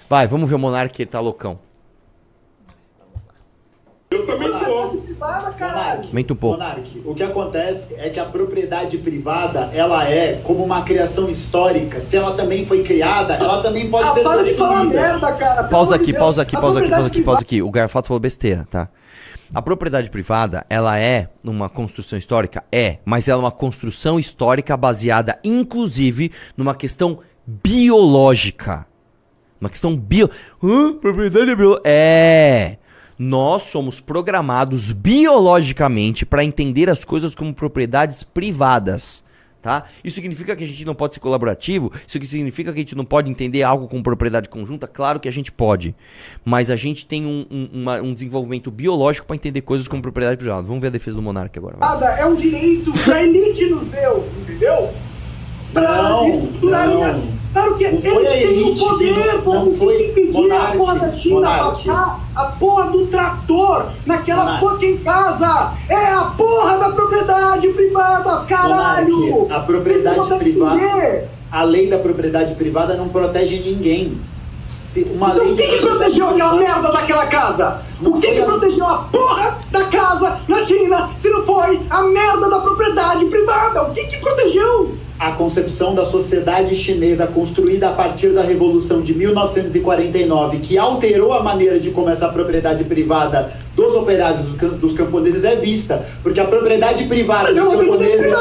Vai, vamos ver o Monark, que ele tá loucão. Eu também tô. Aumenta um pouco. Monark, o que acontece é que a propriedade privada, ela é como uma criação histórica. Se ela também foi criada, ela também pode ser para de falar destruída. merda, cara. Pausa aqui. O Garfato falou besteira, tá? A propriedade privada, ela é uma construção histórica? É, mas ela é uma construção histórica baseada, inclusive, numa questão biológica. Uma questão propriedade biológica? É... Nós somos programados biologicamente para entender as coisas como propriedades privadas, tá? Isso significa que a gente não pode ser colaborativo? Isso significa que a gente não pode entender algo como propriedade conjunta? Claro que a gente pode, mas a gente tem um desenvolvimento biológico para entender coisas como propriedade privada. Vamos ver a defesa do Monark agora. É um direito que a elite nos deu, entendeu? Claro que eles têm o poder, como tem que impedir a porra da China passar a porra do trator naquela fucking casa. É a porra da propriedade privada, caralho! Monark, a propriedade privada, a lei da propriedade privada não protege ninguém. Então quem que protegeu aquela merda daquela casa? O que protegeu a porra da casa na China se não foi a merda da propriedade privada? O que protegeu? A concepção da sociedade chinesa construída a partir da Revolução de 1949, que alterou a maneira de como essa propriedade privada dos operários dos camponeses é vista. Porque a propriedade privada de camponeses...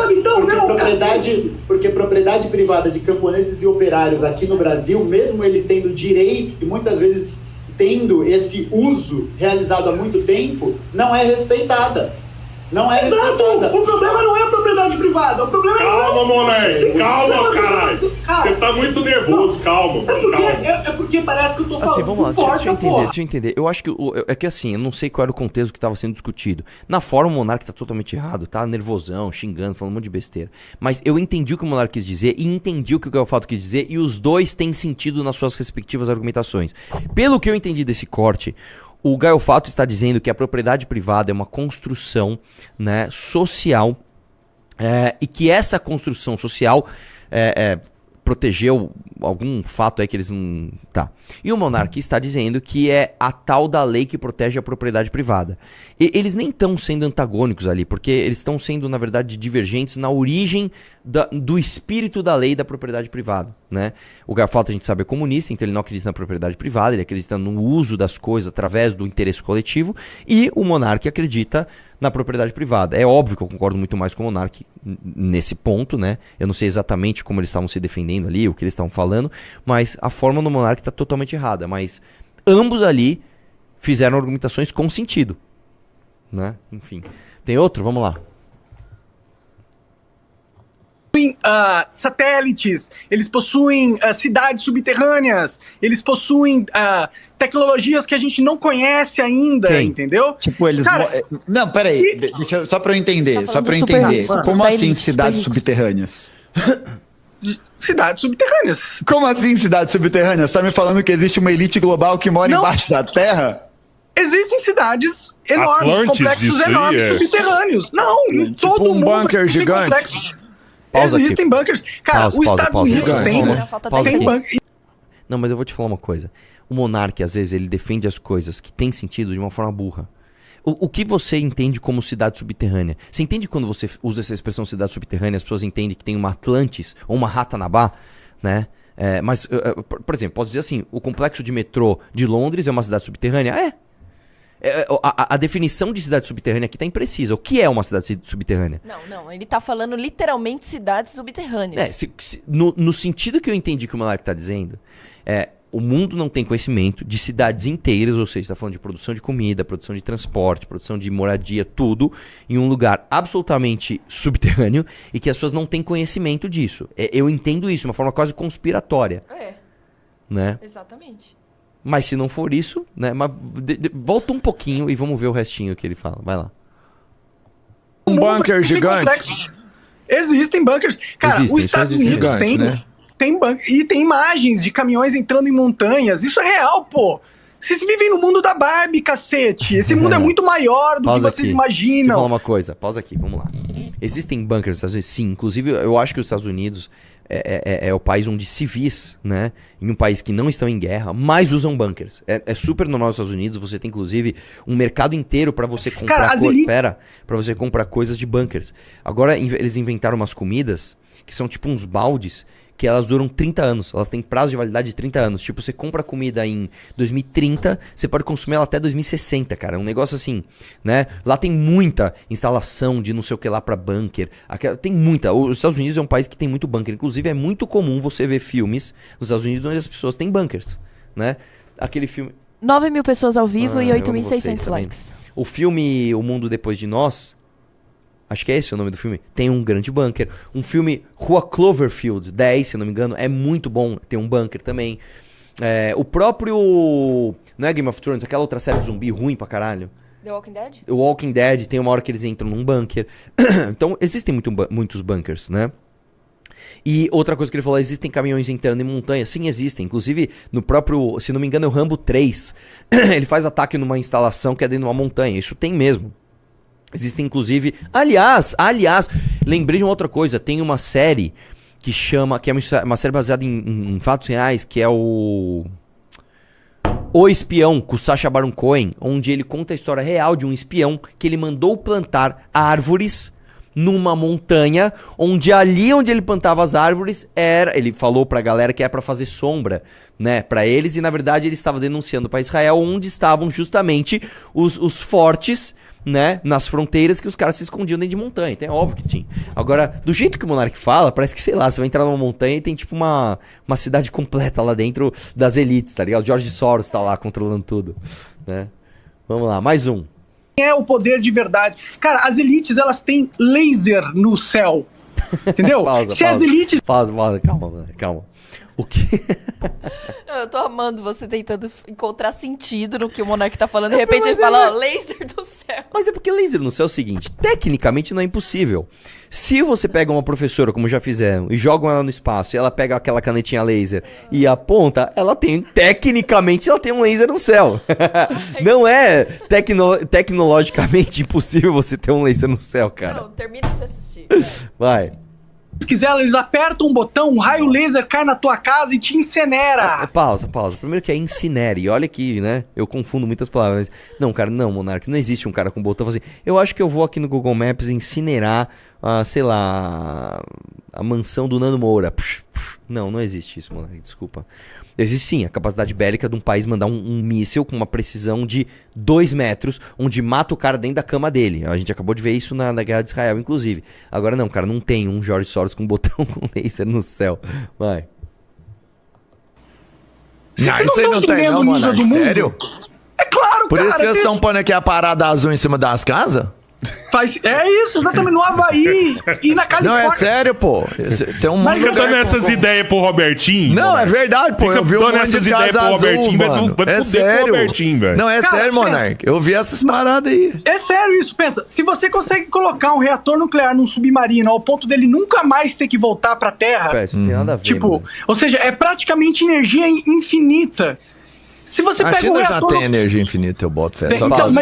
Porque propriedade privada de camponeses e operários aqui no Brasil, mesmo eles tendo direito e muitas vezes tendo esse uso realizado há muito tempo, não é respeitada. Não é respeitada. O problema não é a propriedade privada, o problema Calma, Monark, calma, caralho. Você tá muito nervoso, calma. É porque parece que eu tô falando. Assim, vamos lá, deixa eu entender. Eu acho que é que assim, eu não sei qual era o contexto que estava sendo discutido. Na fora o Monark tá totalmente errado, tá nervosão, xingando, falando um monte de besteira. Mas eu entendi o que o Monark quis dizer e entendi o que o Garfato quis dizer, e os dois têm sentido nas suas respectivas argumentações. Pelo que eu entendi desse corte, o Garfato está dizendo que a propriedade privada é uma construção, né, social, e que essa construção social protegeu algum fato aí que eles não... Tá. E o Monark está dizendo que é a tal da lei que protege a propriedade privada. Eles nem estão sendo antagônicos ali, porque eles estão sendo, na verdade, divergentes na origem do espírito da lei da propriedade privada, né? O Garfato, a gente sabe, é comunista, então ele não acredita na propriedade privada, ele acredita no uso das coisas através do interesse coletivo, e o Monark acredita na propriedade privada. É óbvio que eu concordo muito mais com o Monark nesse ponto, né? Eu não sei exatamente como eles estavam se defendendo ali, o que eles estavam falando, mas a forma do Monark está totalmente errada. Mas ambos ali fizeram argumentações com sentido, né? Enfim. Tem outro? Vamos lá. Satélites, eles possuem cidades subterrâneas, eles possuem tecnologias que a gente não conhece ainda, entendeu? Tipo, eles... Cara, não, peraí, só pra eu entender, Como assim cidades subterrâneas? Cidades subterrâneas. Como assim cidades subterrâneas? Tá me falando que existe uma elite global que mora embaixo da terra? Existem cidades enormes, Atlantis, complexos enormes, subterrâneos. Não, em tipo todo mundo bunker gigante. complexos. Pausa Existem aqui. bunkers. Cara, os Estados Unidos tem bunker. Não, mas eu vou te falar uma coisa. O Monark, às vezes, ele defende as coisas que têm sentido de uma forma burra. O que você entende como cidade subterrânea? Você entende quando você usa essa expressão cidade subterrânea, as pessoas entendem que tem uma Atlantis ou uma Ratanabá, né? Mas, por exemplo, posso dizer assim, o complexo de metrô de Londres é uma cidade subterrânea? A definição de cidade subterrânea aqui está imprecisa. O que é uma cidade subterrânea? Não, ele está falando literalmente cidades subterrâneas. No sentido que eu entendi que o Monark está dizendo, o mundo não tem conhecimento de cidades inteiras, ou seja, está falando de produção de comida, produção de transporte, produção de moradia, tudo em um lugar absolutamente subterrâneo e que as pessoas não têm conhecimento disso. Eu entendo isso de uma forma quase conspiratória. Né? Exatamente. Mas se não for isso, né? Mas volta um pouquinho e vamos ver o restinho que ele fala. Vai lá. Um bunker gigante. Existem bunkers. Cara, os Estados Unidos tem bunker. E tem imagens de caminhões entrando em montanhas. Isso é real, pô. Vocês vivem no mundo da Barbie, cacete. Esse mundo é muito maior do que vocês imaginam. Deixa eu falar uma coisa. Pausa aqui, vamos lá. Existem bunkers nos Estados Unidos? Sim. Inclusive, eu acho que os Estados Unidos é o país onde civis, né, em um país que não estão em guerra, mais usam bunkers. É super normal nos Estados Unidos, você tem inclusive um mercado inteiro para você comprar para você comprar coisas de bunkers. Agora eles inventaram umas comidas que são tipo uns baldes que elas duram 30 anos. Elas têm prazo de validade de 30 anos. Tipo, você compra comida em 2030, você pode consumir ela até 2060, cara. É um negócio assim, né? Lá tem muita instalação de não sei o que lá pra bunker. Tem muita. Os Estados Unidos é um país que tem muito bunker. Inclusive, é muito comum você ver filmes nos Estados Unidos onde as pessoas têm bunkers, né? Aquele filme... 9 mil pessoas ao vivo e 8.600 likes. O filme O Mundo Depois de Nós... Acho que é esse o nome do filme. Tem um grande bunker. Um filme Rua Cloverfield 10, se não me engano. É muito bom. Tem um bunker também. O próprio... Não é Game of Thrones? Aquela outra série de zumbi ruim pra caralho. The Walking Dead? O Walking Dead. Tem uma hora que eles entram num bunker. Então, existem muitos bunkers, né? E outra coisa que ele falou, existem caminhões entrando em montanha? Sim, existem. Inclusive, no próprio... Se não me engano, é o Rambo 3. Ele faz ataque numa instalação que é dentro de uma montanha. Isso tem mesmo. Existem, inclusive... Aliás, lembrei de uma outra coisa. Tem uma série que chama... Que é uma série baseada em fatos reais, que é o Espião, com o Sacha Baron Cohen, onde ele conta a história real de um espião que ele mandou plantar árvores numa montanha, onde ali onde ele plantava as árvores ele falou pra galera que era pra fazer sombra, né, pra eles, e na verdade ele estava denunciando pra Israel onde estavam justamente os fortes, né, nas fronteiras, que os caras se escondiam dentro de montanha. Então é óbvio que tinha. Agora, do jeito que o Monark fala, parece que, sei lá, você vai entrar numa montanha e tem tipo uma cidade completa lá dentro das elites, tá ligado? George Soros tá lá controlando tudo, né? Vamos lá, mais um. É o poder de verdade. Cara, as elites, elas têm laser no céu. Entendeu? As elites... Pausa, calma. O quê? Não, eu tô amando você tentando encontrar sentido no que o Monark tá falando. De repente ele fala, ó, laser do céu. Mas é porque laser no céu é o seguinte, tecnicamente não é impossível. Se você pega uma professora, como já fizeram, e jogam ela no espaço, e ela pega aquela canetinha laser e aponta, tecnicamente ela tem um laser no céu. Não é tecnologicamente impossível você ter um laser no céu, cara. Não, termina de assistir. Vai. Se quiser, eles apertam um botão, um raio laser cai na tua casa e te incinera. Pausa. Primeiro que é incinere. E olha que, né, eu confundo muitas palavras. Não, cara, não, Monark, não existe um cara com botão assim. Eu acho que eu vou aqui no Google Maps incinerar, sei lá, a mansão do Nando Moura. Não existe isso, Monark, desculpa. Existe sim a capacidade bélica de um país mandar um míssil com uma precisão de 2 metros, onde mata o cara dentro da cama dele. A gente acabou de ver isso na Guerra de Israel, inclusive. Agora não, cara, não tem um George Soros com um botão com laser no céu. Vai. Não, isso aí não tem não, mano. Sério? É claro, Por isso que eles estão pondo aqui a parada azul em cima das casas? É isso, exatamente, no Havaí e na Califórnia. Não, é sério, pô. Tem um Fica dando essas ideias pro Robertinho. Não, mano. É verdade, pô. Eu vi dando essas ideias pro Robertinho, vai sério. Pro Robertinho, velho. Não, é cara, sério, Monark. Eu vi essas paradas aí. É sério isso, pensa. Se você consegue colocar um reator nuclear num submarino ao ponto dele nunca mais ter que voltar pra Terra... Isso não tem nada a ver, tipo, mano. Ou seja, é praticamente energia infinita. Se você a pega China um reator... já tem energia infinita, eu boto fé. Só Então,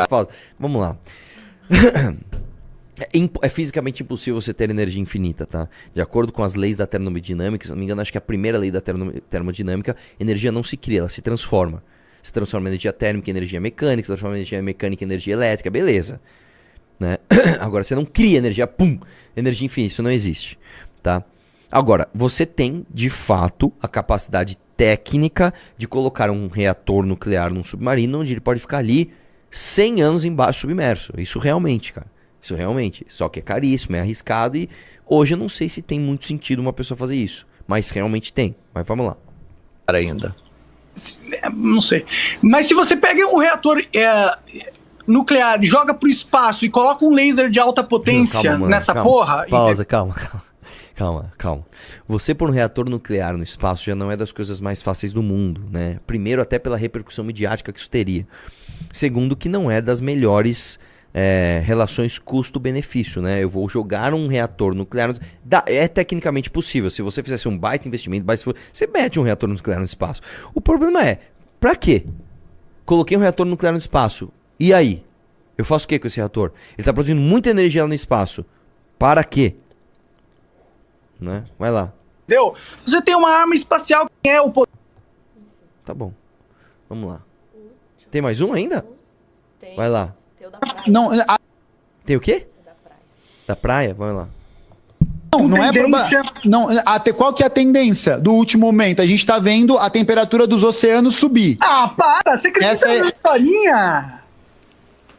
pausa. Vamos lá. É fisicamente impossível você ter energia infinita, tá? De acordo com as leis da termodinâmica, se não me engano, acho que a primeira lei da termodinâmica, energia não se cria, ela se transforma. Se transforma em energia térmica em energia mecânica, se transforma em energia mecânica em energia elétrica, beleza. Né? Agora, você não cria energia, energia infinita, isso não existe, tá? Agora, você tem, de fato, a capacidade técnica de colocar um reator nuclear num submarino, onde ele pode ficar ali 100 anos embaixo submerso. Isso realmente, cara. Isso realmente. Só que é caríssimo, é arriscado e hoje eu não sei se tem muito sentido uma pessoa fazer isso. Mas realmente tem. Mas vamos lá. Ainda. Não sei. Mas se você pega um reator nuclear, joga pro espaço e coloca um laser de alta potência nessa porra... Pausa, calma. Você pôr um reator nuclear no espaço já não é das coisas mais fáceis do mundo, né? Primeiro, até pela repercussão midiática que isso teria. Segundo, que não é das melhores relações custo-benefício, né? Eu vou jogar um reator nuclear... É tecnicamente possível. Se você fizesse um baita investimento, você mete um reator nuclear no espaço. O problema é, pra quê? Coloquei um reator nuclear no espaço. E aí? Eu faço o que com esse reator? Ele tá produzindo muita energia lá no espaço. Para quê? Né? Vai lá. entendeu? Você tem uma arma espacial que é o poder. Tá bom. Vamos lá. Tem mais um ainda? Tem. Vai lá. Tem o da praia. Não, Tem o quê? Da praia. Da praia? Vamos lá. não é não, qual que é a tendência do último momento? A gente tá vendo a temperatura dos oceanos subir. Ah, para! Você acredita nessa historinha?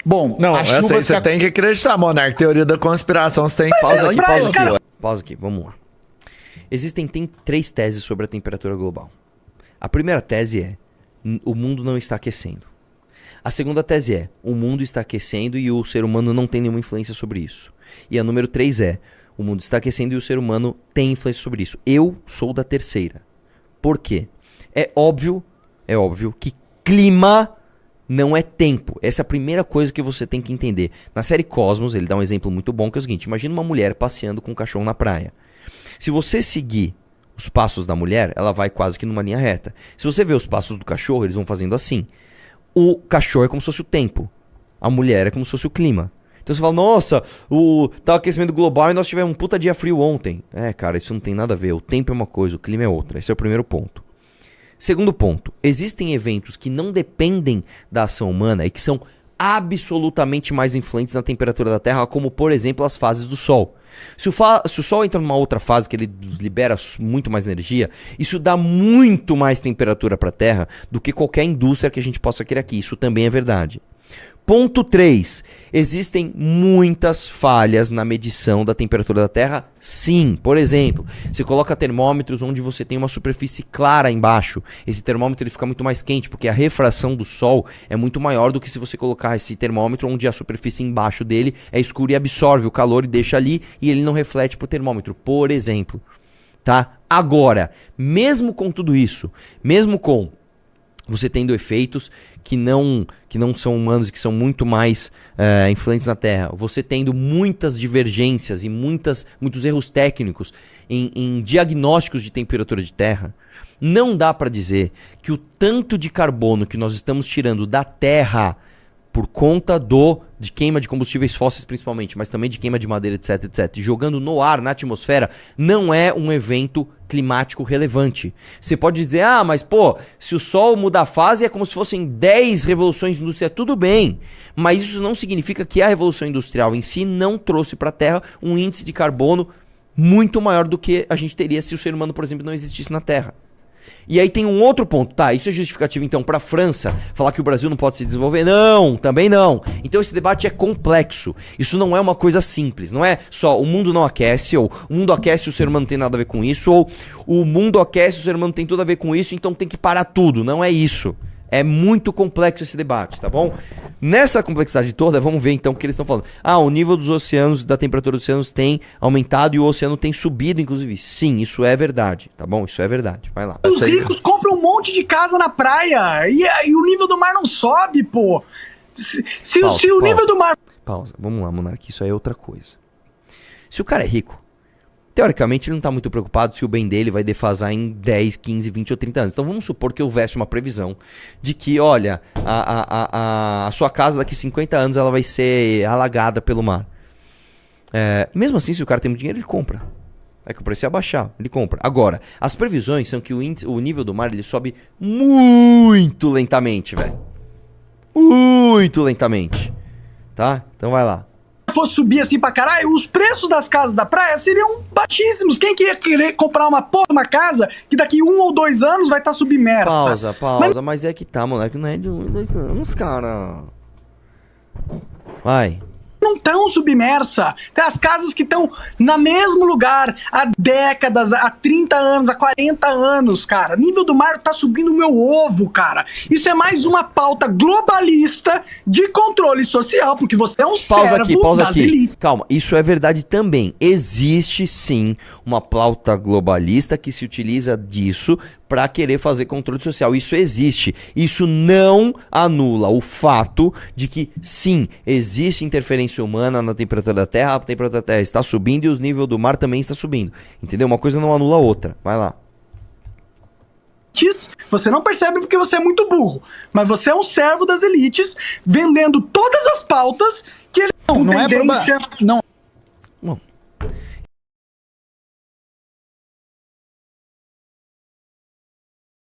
Bom, Não, essa aí você tem que acreditar, Monark. Teoria da conspiração, você tem que... Pausa aqui, pausa aqui. cara. Pausa aqui, vamos lá. Tem 3 teses sobre a temperatura global. A primeira tese é: o mundo não está aquecendo. A segunda tese é: o mundo está aquecendo e o ser humano não tem nenhuma influência sobre isso. E a número 3 é: o mundo está aquecendo e o ser humano tem influência sobre isso. Eu sou da terceira. Por quê? É óbvio que clima não é tempo. Essa é a primeira coisa que você tem que entender. Na série Cosmos, ele dá um exemplo muito bom, que é o seguinte: imagina uma mulher passeando com um cachorro na praia. Se você seguir os passos da mulher, ela vai quase que numa linha reta. Se você ver os passos do cachorro, eles vão fazendo assim. O cachorro é como se fosse o tempo. A mulher é como se fosse o clima. Então você fala: nossa, tá o aquecimento global e nós tivemos um puta dia frio ontem. Cara, isso não tem nada a ver. O tempo é uma coisa, o clima é outra. Esse é o primeiro ponto. Segundo ponto: existem eventos que não dependem da ação humana e que são absolutamente mais influentes na temperatura da Terra, como, por exemplo, as fases do Sol. Se o Sol entra numa outra fase que ele libera muito mais energia, isso dá muito mais temperatura para a Terra do que qualquer indústria que a gente possa criar aqui. Isso também é verdade. Ponto 3. Existem muitas falhas na medição da temperatura da Terra? Sim. Por exemplo, você coloca termômetros onde você tem uma superfície clara embaixo. Esse termômetro ele fica muito mais quente, porque a refração do Sol é muito maior do que se você colocar esse termômetro onde a superfície embaixo dele é escura e absorve o calor e deixa ali e ele não reflete pro termômetro, por exemplo. Tá? Agora, mesmo com tudo isso, mesmo com você tendo efeitos que não são humanos e que são muito mais influentes na Terra, você tendo muitas divergências e muitos erros técnicos em diagnósticos de temperatura de Terra, não dá para dizer que o tanto de carbono que nós estamos tirando da Terra por conta de queima de combustíveis fósseis principalmente, mas também de queima de madeira, etc, jogando no ar, na atmosfera, não é um evento climático relevante. Você pode dizer: mas pô, se o Sol muda a fase é como se fossem 10 revoluções industriais, tudo bem, mas isso não significa que a Revolução Industrial em si não trouxe para a Terra um índice de carbono muito maior do que a gente teria se o ser humano, por exemplo, não existisse na Terra. E aí tem um outro ponto, tá? Isso é justificativo então para a França falar que o Brasil não pode se desenvolver? Não, também não. Então esse debate é complexo. Isso não é uma coisa simples. Não é só o mundo não aquece, ou o mundo aquece e o ser humano não tem nada a ver com isso, ou o mundo aquece e o ser humano tem tudo a ver com isso, então tem que parar tudo. Não é isso. É muito complexo esse debate, tá bom? Nessa complexidade toda, vamos ver então o que eles estão falando. O nível dos oceanos, da temperatura dos oceanos tem aumentado e o oceano tem subido, inclusive. Sim, isso é verdade, tá bom? Isso é verdade. Vai lá. Os ricos compram um monte de casa na praia e o nível do mar não sobe, pô. Se o nível do mar... Pausa. Vamos lá, Monark. Isso aí é outra coisa. Se o cara é rico, teoricamente ele não está muito preocupado se o bem dele vai defasar em 10, 15, 20 ou 30 anos. Então vamos supor que houvesse uma previsão de que, olha, a sua casa daqui 50 anos ela vai ser alagada pelo mar. Mesmo assim, se o cara tem muito dinheiro, ele compra. É que o preço ia baixar, ele compra. Agora, as previsões são que o nível do mar ele sobe muito lentamente, velho. Muito lentamente. Tá? Então vai lá. Fosse subir assim pra caralho, os preços das casas da praia seriam baixíssimos. Quem que ia querer comprar uma casa que daqui 1 ou 2 anos vai estar submersa? Pausa, mas é que tá, moleque, não é de 1 ou 2 anos, cara. Vai. Não estão submersa. Tem as casas que estão no mesmo lugar há décadas, há 30 anos, há 40 anos, cara. O nível do mar tá subindo o meu ovo, cara. Isso é mais uma pauta globalista de controle social, porque você é um pausa das aqui. elites. Calma, isso é verdade também. Existe sim uma pauta globalista que se utiliza disso para querer fazer controle social. Isso existe. Isso não anula o fato de que, sim, existe interferência humana na temperatura da Terra, a temperatura da Terra está subindo e o nível do mar também está subindo. Entendeu? Uma coisa não anula a outra. Vai lá. Você não percebe porque você é muito burro, mas você é um servo das elites vendendo todas as pautas que ele não é